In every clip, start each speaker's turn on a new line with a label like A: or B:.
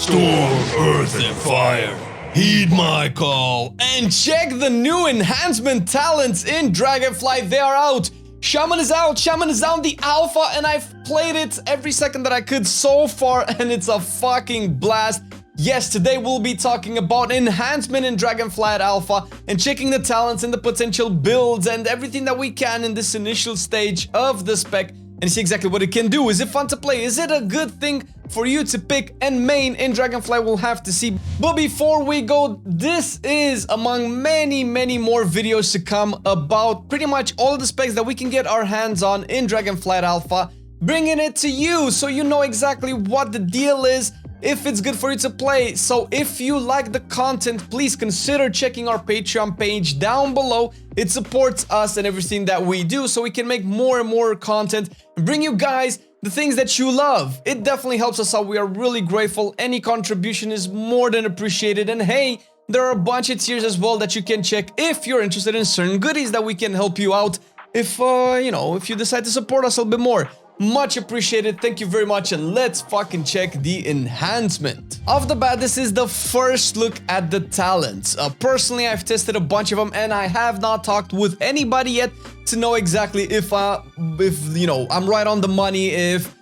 A: Storm, Earth, and Fire. Heed my call and check the new enhancement talents in Dragonflight. They are out. Shaman is out. Shaman is out the alpha, and I've played it every second that I could so far, and it's a fucking blast. Yes, today we'll be talking about enhancement in Dragonflight Alpha and checking the talents and the potential builds and everything that we can in this initial stage of the spec and see exactly what it can do. Is it fun to play? Is it a good thing for you to pick and main in Dragonflight? We'll have to see. But before we go, this is among many more videos to come about pretty much all the specs that we can get our hands on in Dragonflight Alpha, bringing it to you so you know exactly what the deal is, if it's good for you to play. So if you like the content, please consider checking our Patreon page down below. It supports us and everything that we do so we can make more and more content and bring you guys the things that you love. It definitely helps us out. We are really grateful. Any contribution is more than appreciated. And hey, there are a bunch of tiers as well that you can check if you're interested in certain goodies that we can help you out if, if you decide to support us a little bit more. Much appreciated. Thank you very much, and let's fucking check the enhancement. Off the bat, this is the first look at the talents. Personally, I've tested a bunch of them, and I have not talked with anybody yet to know exactly if I'm right on the money, if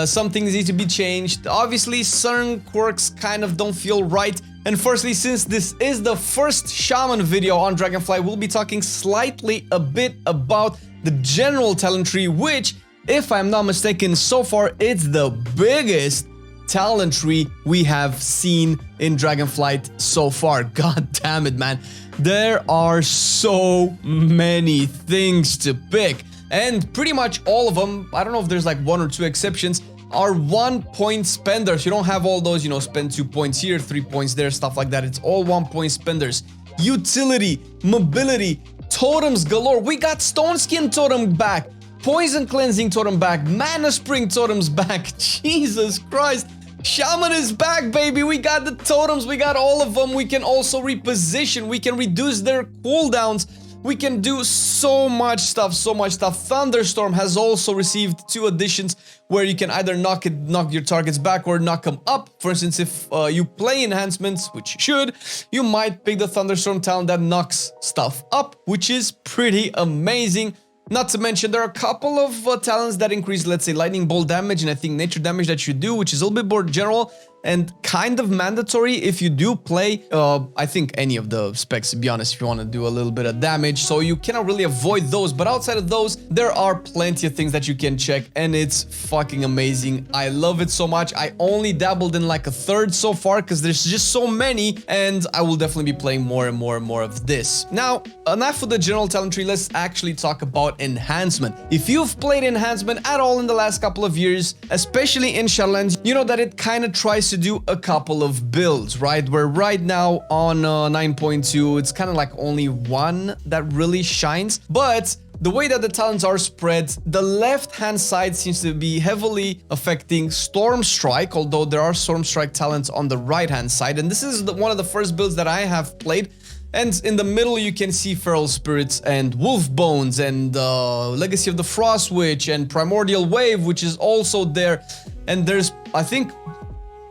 A: some things need to be changed. Obviously, certain quirks kind of don't feel right. And firstly, since this is the first Shaman video on Dragonflight, we'll be talking slightly a bit about the general talent tree, which, if I'm not mistaken, so far it's the biggest talent tree we have seen in Dragonflight so far. God damn it, man. There are so many things to pick. And pretty much all of them, I don't know if there's like 1 or 2 exceptions, are 1 point spenders. You don't have all those, spend 2 points here, 3 points there, stuff like that. It's all 1 point spenders. Utility, mobility, totems galore. We got Stone Skin totem back. Poison Cleansing totem back, Mana Spring totems back. Jesus Christ, Shaman is back, baby. We got the totems, we got all of them. We can also reposition, we can reduce their cooldowns, we can do so much stuff, Thunderstorm has also received 2 additions where you can either knock your targets back or knock them up. For instance, if you play enhancements, which you should, you might pick the Thunderstorm talent that knocks stuff up, which is pretty amazing. Not to mention, there are a couple of talents that increase, let's say, lightning bolt damage and I think nature damage that you do, which is a little bit more general and kind of mandatory if you do play, I think, any of the specs, to be honest, if you want to do a little bit of damage. So you cannot really avoid those, but outside of those, there are plenty of things that you can check, and it's fucking amazing. I love it so much. I only dabbled in like a third so far because there's just so many, and I will definitely be playing more and more of this. Now, enough of the general talent tree, let's actually talk about enhancement. If you've played enhancement at all in the last couple of years, especially in Shadowlands, you know that it kind of tries to do a couple of builds, right? Where right now on 9.2, it's kind of like only one that really shines. But the way that the talents are spread, the left-hand side seems to be heavily affecting Stormstrike, although there are Stormstrike talents on the right-hand side. And this is one of the first builds that I have played. And in the middle, you can see Feral Spirits and Wolf Bones and Legacy of the Frost Witch and Primordial Wave, which is also there. And there's, I think,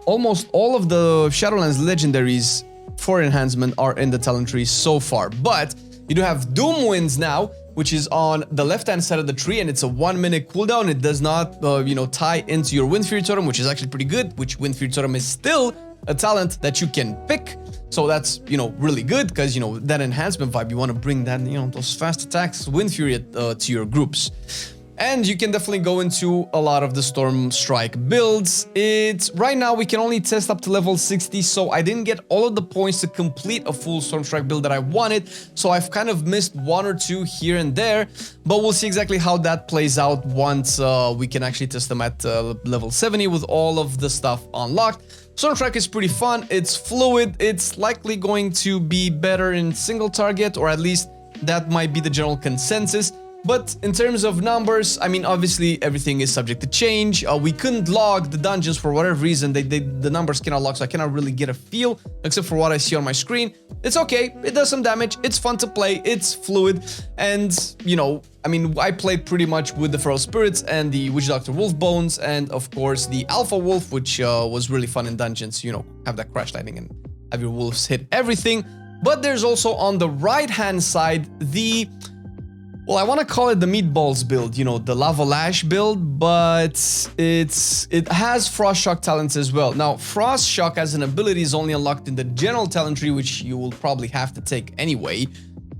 A: almost all of the Shadowlands legendaries for enhancement are in the talent tree so far. But you do have Doom Winds now, which is on the left-hand side of the tree, and it's a 1-minute cooldown. It does not, tie into your Wind Fury totem, which is actually pretty good, which Wind Fury totem is still a talent that you can pick. So that's, really good because, that enhancement vibe, you want to bring that, those fast attacks, Wind Fury to your groups. And you can definitely go into a lot of the Stormstrike builds. Right now we can only test up to level 60, so I didn't get all of the points to complete a full Stormstrike build that I wanted, so I've kind of missed 1 or 2 here and there, but we'll see exactly how that plays out once we can actually test them at level 70 with all of the stuff unlocked. Stormstrike is pretty fun, it's fluid, it's likely going to be better in single target, or at least that might be the general consensus. But in terms of numbers, I mean, obviously everything is subject to change. We couldn't log the dungeons for whatever reason. The numbers cannot log, so I cannot really get a feel except for what I see on my screen. It's okay. It does some damage. It's fun to play. It's fluid. And, you know, I mean, I played pretty much with the Feral Spirits and the Witch Doctor Wolf Bones and, of course, the Alpha Wolf, which was really fun in dungeons. You know, have that crash landing and have your wolves hit everything. But there's also on the right-hand side the... Well, I want to call it the Meatballs build, you know, the Lava Lash build, but it has Frostshock talents as well. Now, Frostshock as an ability is only unlocked in the general talent tree, which you will probably have to take anyway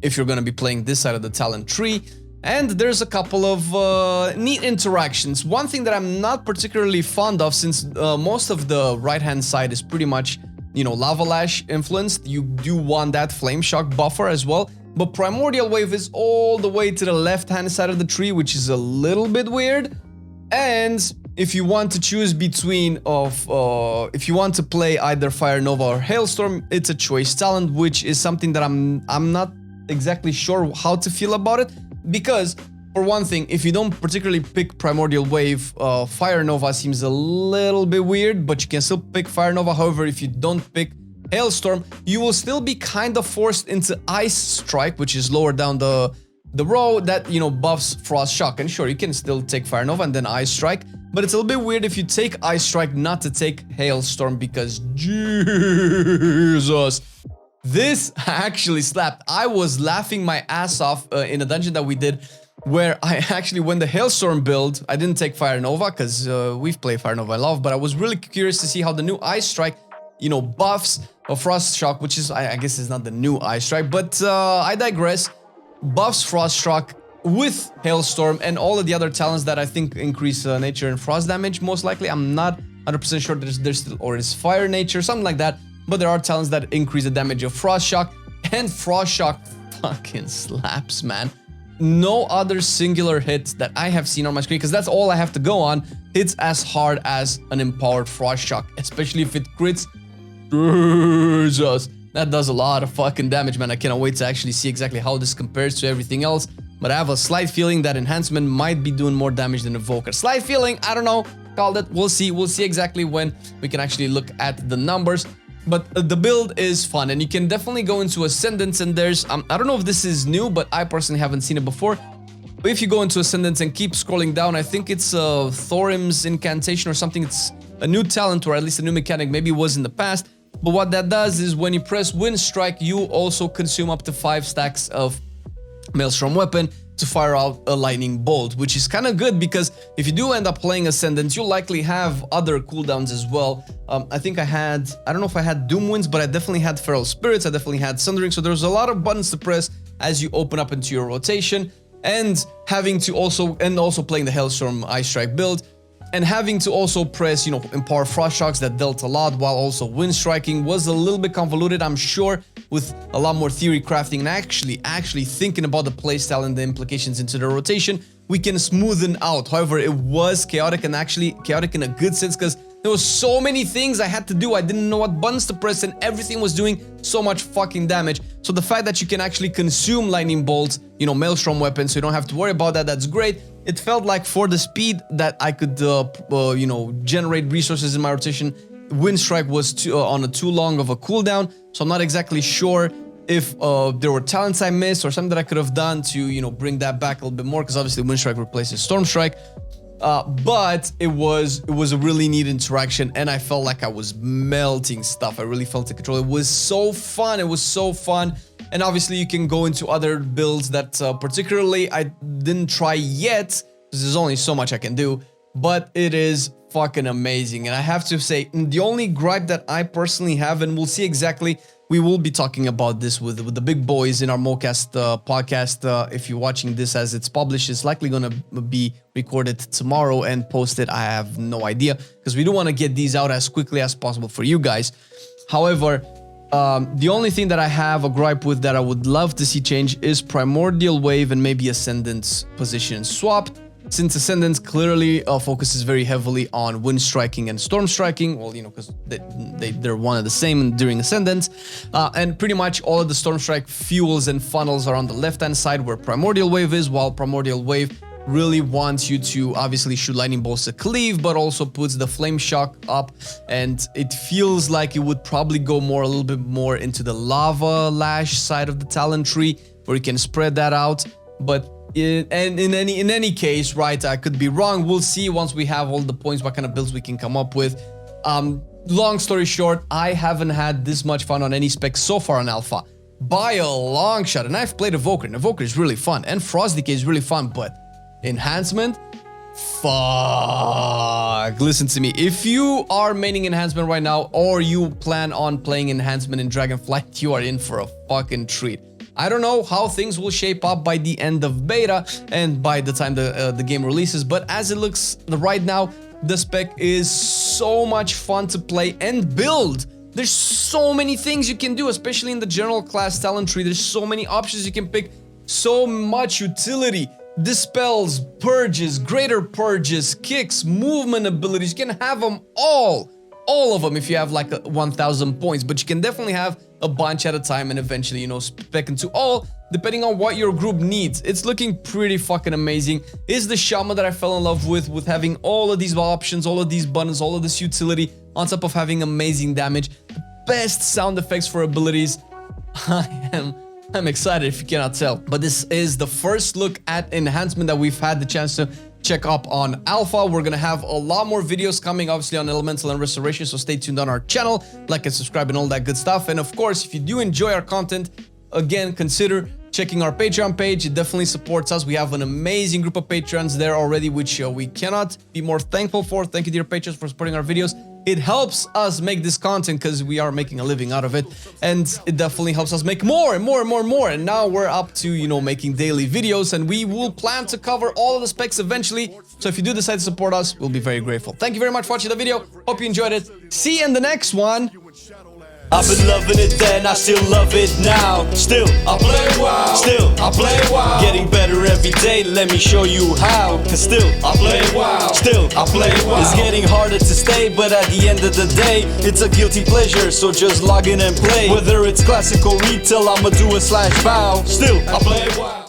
A: if you're going to be playing this side of the talent tree. And there's a couple of neat interactions. One thing that I'm not particularly fond of, since most of the right-hand side is pretty much, you know, Lava Lash influenced, you do want that Flame Shock buffer as well. But Primordial Wave is all the way to the left-hand side of the tree, which is a little bit weird. And if you want to choose between if you want to play either Fire Nova or Hailstorm, it's a choice talent, which is something that I'm not exactly sure how to feel about it. Because, for one thing, if you don't particularly pick Primordial Wave, Fire Nova seems a little bit weird, but you can still pick Fire Nova. However, if you don't pick Hailstorm, you will still be kind of forced into Ice Strike, which is lower down the row that, you know, buffs Frostshock. And sure, you can still take Fire Nova and then Ice Strike, but it's a little bit weird if you take Ice Strike not to take Hailstorm, because Jesus, this actually slapped. I was laughing my ass off in a dungeon that we did, where I actually, when the Hailstorm build, I didn't take Fire Nova because we've played Fire Nova I love, but I was really curious to see how the new Ice Strike, you know, buffs a Frostshock, which is, I guess is not the new Ice Strike, but I digress. Buffs Frostshock with Hailstorm and all of the other talents that I think increase nature and frost damage, most likely. I'm not 100% sure there's still, or is fire nature, something like that, but there are talents that increase the damage of Frostshock, and Frostshock fucking slaps, man. No other singular hit that I have seen on my screen, because that's all I have to go on, hits as hard as an empowered Frostshock, especially if it crits. Jesus, that does a lot of fucking damage, man. I cannot wait to actually see exactly how this compares to everything else, but I have a slight feeling that Enhancement might be doing more damage than Evoker. Slight feeling, I don't know, called it. We'll see exactly when we can actually look at the numbers. But the build is fun, and you can definitely go into Ascendance, and there's, I don't know if this is new, but I personally haven't seen it before. But if you go into Ascendance and keep scrolling down, I think it's Thorim's Incantation or something. It's a new talent, or at least a new mechanic, maybe it was in the past. But what that does is when you press Wind Strike, you also consume up to 5 stacks of Maelstrom Weapon to fire out a lightning bolt, which is kind of good, because if you do end up playing Ascendance, you'll likely have other cooldowns as well. I think I don't know if I had Doom Winds, but I definitely had Feral Spirits, I definitely had Sundering, so there's a lot of buttons to press as you open up into your rotation, and having to also playing the Hailstorm Ice Strike build, and having to also press, you know, Empower Frostshocks that dealt a lot, while also Wind Striking was a little bit convoluted, I'm sure, with a lot more theory crafting and actually thinking about the playstyle and the implications into the rotation, we can smoothen out. However, it was chaotic, and actually chaotic in a good sense, because there was so many things I had to do. I didn't know what buttons to press, and everything was doing so much fucking damage. So the fact that you can actually consume lightning bolts, you know, Maelstrom weapons, so you don't have to worry about that, that's great. It felt like for the speed that I could, you know, generate resources in my rotation, Wind Strike was on a too long of a cooldown, so I'm not exactly sure if there were talents I missed or something that I could have done to, you know, bring that back a little bit more, because obviously Wind Strike replaces Stormstrike. But it was a really neat interaction, and I felt like I was melting stuff. I really felt the control. It was so fun. It was so fun. And obviously you can go into other builds that particularly I didn't try yet, because there's only so much I can do, but it is fucking amazing. And I have to say, the only gripe that I personally have, and we'll see exactly, we will be talking about this with the big boys in our MoCast podcast. If you're watching this as it's published, it's likely going to be recorded tomorrow and posted. I have no idea, because we do want to get these out as quickly as possible for you guys. However, the only thing that I have a gripe with that I would love to see change is Primordial Wave and maybe Ascendance position swapped. since Ascendance clearly focuses very heavily on wind striking and storm striking, well, you know, because they're one and the same during Ascendance, and pretty much all of the Stormstrike fuels and funnels are on the left-hand side where Primordial Wave is, while Primordial Wave really wants you to obviously shoot lightning bolts to cleave, but also puts the flame shock up, and it feels like it would probably go more a little bit more into the lava lash side of the talent tree, where you can spread that out. But in any case, right, I could be wrong. We'll see once we have all the points what kind of builds we can come up with. Long story short, I haven't had this much fun on any spec so far on Alpha by a long shot, and I've played Evoker, and Evoker is really fun, and Frost Decay is really fun, but Enhancement? Fuck. Listen to me. If you are maining Enhancement right now, or you plan on playing Enhancement in Dragonflight, you are in for a fucking treat. I don't know how things will shape up by the end of beta and by the time the game releases, but as it looks right now, the spec is so much fun to play and build. There's so many things you can do, especially in the general class talent tree. There's so many options you can pick, so much utility. Dispels, purges, greater purges, kicks, movement abilities. You can have them all of them if you have like 1,000 points, but you can definitely have a bunch at a time and eventually, you know, spec into all depending on what your group needs. It's looking pretty fucking amazing. Is the Shaman that I fell in love with having all of these options, all of these buttons, all of this utility on top of having amazing damage, the best sound effects for abilities. I'm excited if you cannot tell, but this is the first look at Enhancement that we've had the chance to check up on Alpha. We're gonna have a lot more videos coming, obviously, on Elemental and Restoration, so stay tuned on our channel, like and subscribe and all that good stuff. And of course, if you do enjoy our content, again, consider checking our Patreon page. It definitely supports us. We have an amazing group of patrons there already, which we cannot be more thankful for. Thank you, dear patrons, for supporting our videos. It helps us make this content because we are making a living out of it, and it definitely helps us make more and more and more and more. And now we're up to, you know, making daily videos, and we will plan to cover all of the specs eventually. So if you do decide to support us, we'll be very grateful. Thank you very much for watching the video. Hope you enjoyed it. See you in the next one.
B: I've been loving it then, I still love it now. Still, I play WoW. Still, I play WoW. Getting better every day, let me show you how. Cause still, I play WoW. Still, I play WoW. It's getting harder to stay, but at the end of the day, it's a guilty pleasure, so just log in and play. Whether it's classical retail, I'ma do a /bow. Still, I play WoW.